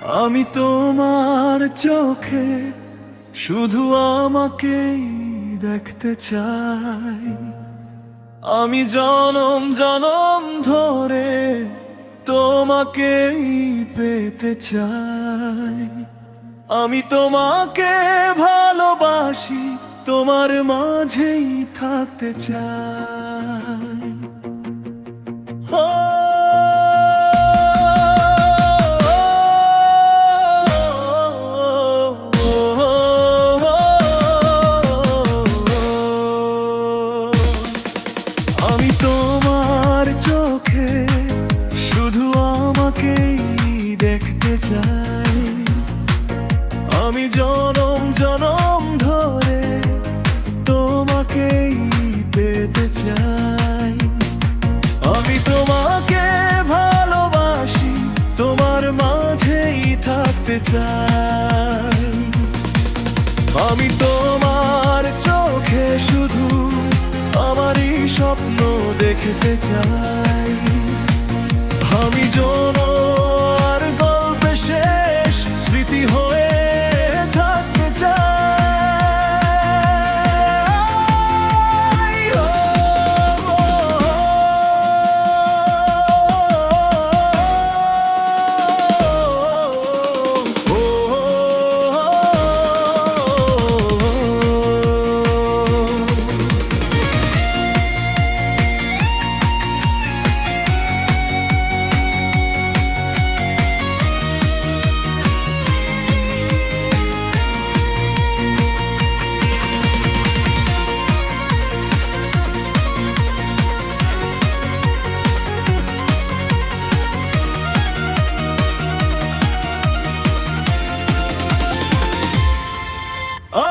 আমি তোমার চোখে শুধু আমাকেই দেখতে চাই। আমি জনম জনম ধরে তোমাকেই পেতে চাই। আমি তোমাকে ভালোবাসি, তোমার মাঝেই থাকতে চাই। আমি তোমার চোখে শুধু আমাকেই দেখতে চাই। আমি জনম জনম ধরে তোমাকেই পেতে চাই। আমি তোমাকে ভালোবাসি, তোমার মাঝেই থাকতে চাই। আমি তোমার চোখে শুধু আমারই স্বপ্ন দেখতে চাই। আমি যেন আর গল্পে শেষ স্মৃতি হয়ে থাকতে চাই।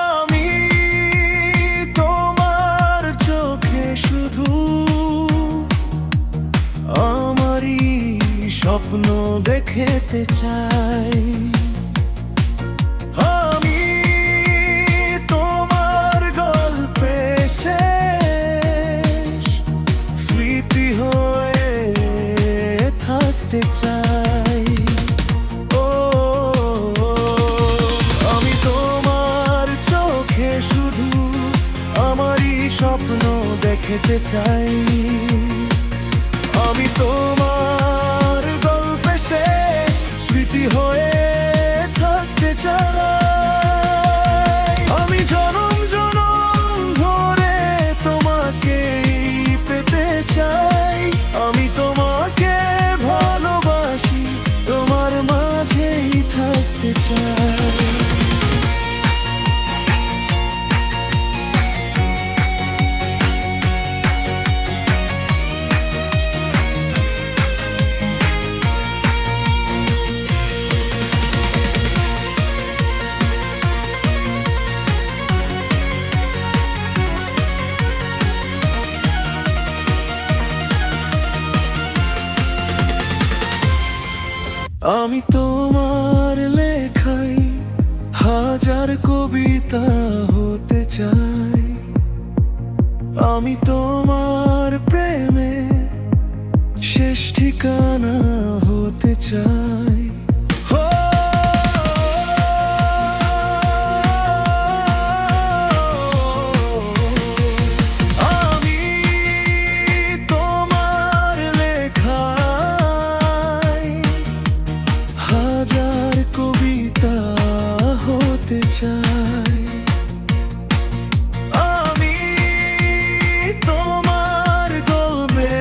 আমি তোমার চোখে শুধু আমারই স্বপ্ন দেখতে চাই। আমি তোমার গল্পে শেষ স্মৃতি হয়ে থাকতে চাই। আমি তোমার চোখে শুধু আমারই স্বপ্ন দেখতে চাই। আমি তোমার গল্পে শেষ স্মৃতি হয়ে থাকতে চাই। আমি জনম জনম ধরে তোমাকেই পেতে চাই। আমি তোমাকে ভালোবাসি, তোমার মাঝেই থাকতে চাই। আমি তোমার লেখাই হাজার কবিতা হতে চাই। আমি তোমার প্রেমে শেষ ঠিকানা হতে চাই। আমি তোমার লেখায় হাজার কবিতা হতে চাই। আমি তোমার গল্পে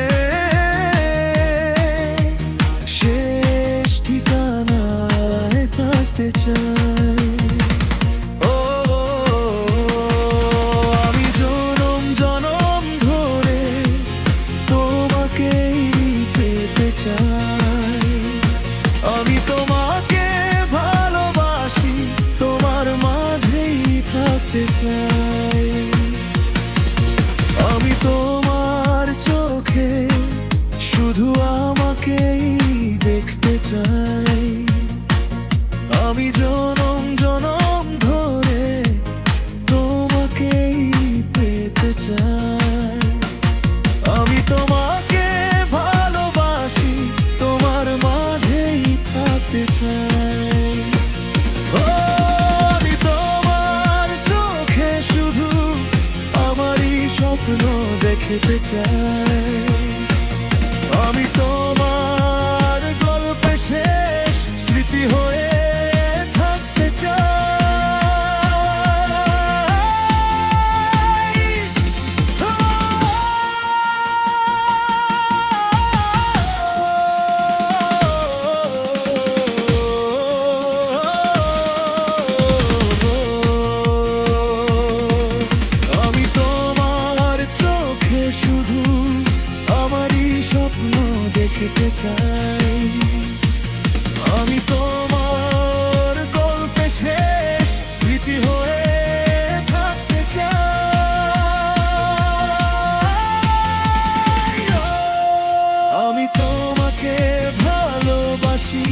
শেষ ঠিকানায় থাকতে চাই। আমি জনম জনম ধরে তোমাকেই পেতে চাই। আমি তোমাকে ভালোবাসি, তোমার মাঝেই থাকতে চাই। আমি তোমার চোখে শুধু আমাকেই দেখতে চাই। আমি জনম জনম ধরে তোমাকেই পেতে চাই। আমি তোমাকে ভালোবাসি, তোমার মাঝেই থাকতে চাই। স্বপ্ন দেখতে চাই। আমি তোমার গল্পে শেষ স্মৃতি হয়ে থাকতে চাই। আমি তোমার চোখে শুধু আমারই স্বপ্ন দেখতে চাই। আমি তোমার গল্পে শেষ স্মৃতি হয়ে থাকতে চাই। আমি তোমাকে ভালোবাসি,